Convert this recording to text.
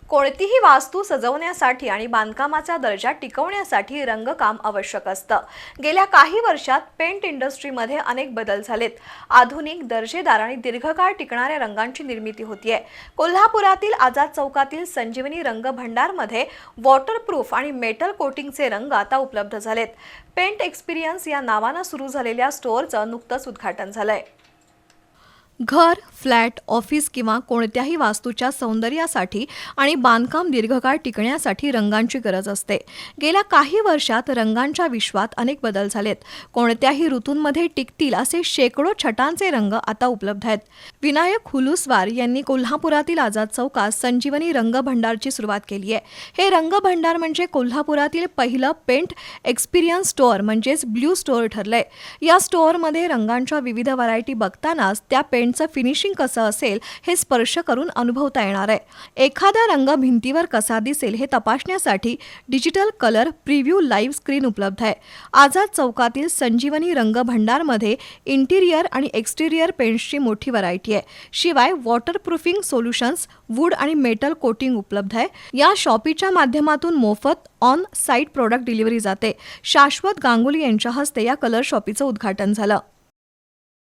कोणतीही वास्तू सजवण्यासाठी आणि बांधकामाचा दर्जा टिकवण्यासाठी रंगकाम आवश्यक असतं। गेल्या काही वर्षात पेंट इंडस्ट्रीमध्ये अनेक बदल झालेत। आधुनिक, दर्जेदार आणि दीर्घकाळ टिकणाऱ्या रंगांची निर्मिती होतीये। कोल्हापुरातील आझाद चौकातील संजीवनी रंग भंडारमध्ये वॉटरप्रूफ आणि मेटल कोटिंगचे रंग आता उपलब्ध झालेत। पेंट एक्सपिरियन्स या नावानं सुरू झालेल्या स्टोअरचं नुकतंच उद्घाटन झालंय। घर, फ्लॅट, ऑफिस किंवा कोणत्याही वास्तूच्या सौंदर्यासाठी आणि बांधकाम दीर्घकाळ टिकण्यासाठी रंगांची गरज असते। गेल्या काही वर्षात रंगांच्या विश्वात अनेक बदल झालेत। कोणत्याही ऋतूंमध्ये टिकतील असे शेकडो छटांचे रंग आता उपलब्ध आहेत। विनायक हुलुसवार यांनी कोल्हापुरातील आझाद चौकात संजीवनी रंग भंडारची सुरुवात केली आहे। हे रंग भंडार म्हणजे कोल्हापुरातील पहिलं पेंट एक्सपिरियन्स स्टोअर म्हणजेच ब्ल्यू स्टोअर ठरलंय। या स्टोअरमध्ये रंगांच्या विविध व्हरायटी बघतानाच त्या पेंटचं फिनिशिंग कसं असेल हे स्पर्श करून अनुभवता येणार आहे। एखादा रंग भिंतीवर कसा दिसेल हे तपासण्यासाठी digital colour preview live screen उपलब्ध आहे। आझाद चौकातील संजीवनी रंग भंडारमध्ये इंटिरियर आणि एक्सटिरियर पेंट्सची मोठी व्हरायटी आहे। शिवाय वॉटरप्रूफिंग सोल्युशन्स, वूड आणि मेटल कोटिंग उपलब्ध आहे। या शॉपीच्या माध्यमातून मोफत ऑन साइट प्रोडक्ट डिलिव्हरी जाते। शाश्वत गांगुली यांच्या हस्ते या कलर शॉपीचं उद्घाटन झालं।